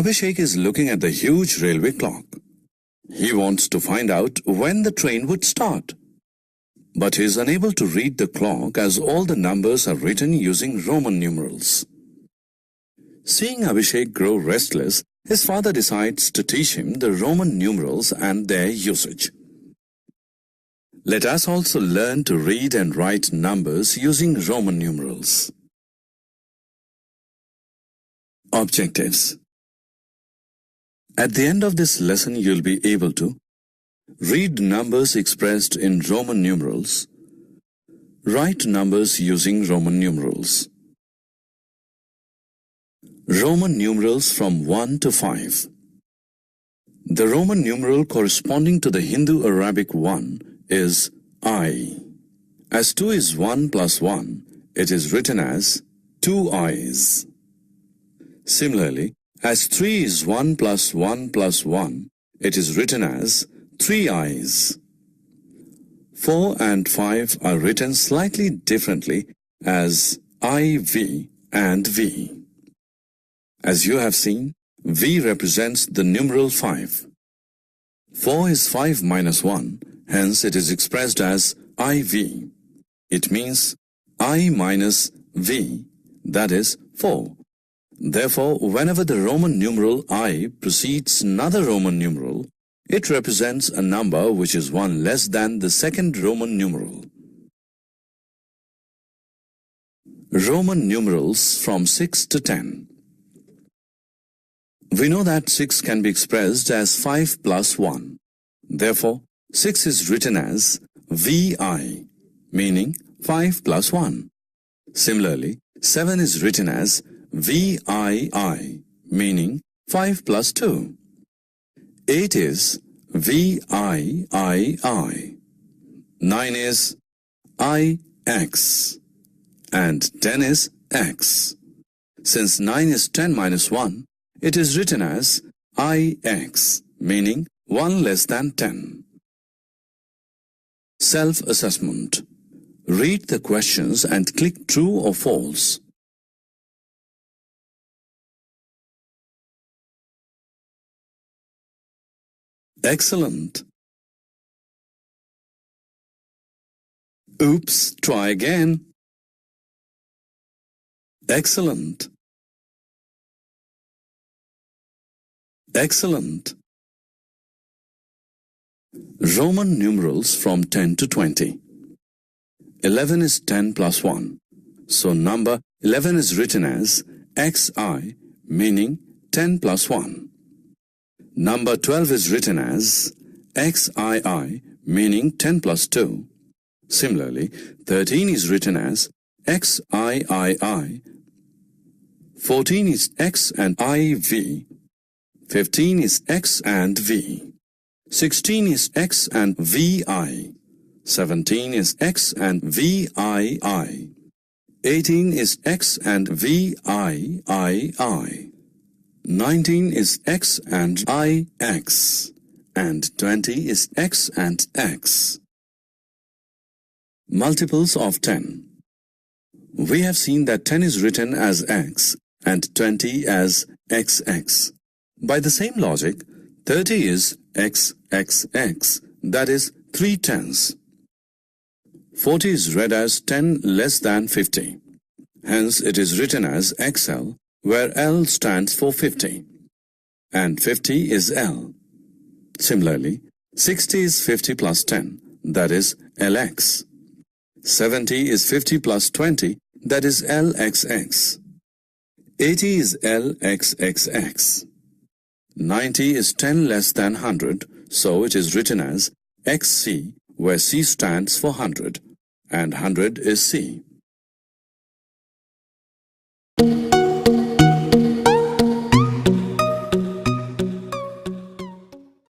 Abhishek is looking at the huge railway clock. He wants to find out when the train would start. But he is unable to read the clock as all the numbers are written using Roman numerals. Seeing Abhishek grow restless, his father decides to teach him the Roman numerals and their usage. Let us also learn to read and write numbers using Roman numerals. Objectives. At the end of this lesson, you'll be able to read numbers expressed in Roman numerals, write numbers using Roman numerals. Roman numerals from 1 to 5. The Roman numeral corresponding to the Hindu Arabic 1 is I. As 2 is 1 plus 1, it is written as 2 I's. Similarly, as 3 is 1 plus 1 plus 1, it is written as 3 I's. 4 and 5 are written slightly differently as IV and V. As you have seen, V represents the numeral 5. 4 is 5 minus 1, hence it is expressed as IV. It means I minus V, that is 4. Therefore, whenever the Roman numeral I precedes another Roman numeral, it represents a number which is one less than the second Roman numeral. Roman numerals from 6 to 10. We know that 6 can be expressed as 5 plus 1. Therefore, 6 is written as VI, meaning 5 plus 1. Similarly, 7 is written as VII, meaning 5 plus 2. 8 is VIII. 9 is IX. And 10 is X. Since 9 is 10 minus 1, it is written as IX, meaning 1 less than 10. Self-assessment. Read the questions and click true or false. Excellent. Oops, try again. Excellent. Excellent. Roman numerals from 10 to 20. 11 is 10 plus 1. So number 11 is written as XI, meaning 10 plus 1. Number 12 is written as XII, meaning 10 plus 2. Similarly, 13 is written as XIII. 14 is X and IV. 15 is X and V. 16 is X and VI. 17 is X and VII. 18 is X and VIII. 19 is X and IX. And 20 is X and X. Multiples of 10. We have seen that 10 is written as X and 20 as XX. By the same logic, 30 is XXX, that is 3 tenths. 40 is read as 10 less than 50. Hence, it is written as XL, where L stands for 50. And 50 is L. Similarly, 60 is 50 plus 10, that is LX. 70 is 50 plus 20, that is LXX. 80 is LXXX. 90 is 10 less than 100, so it is written as XC, where C stands for 100, and 100 is C.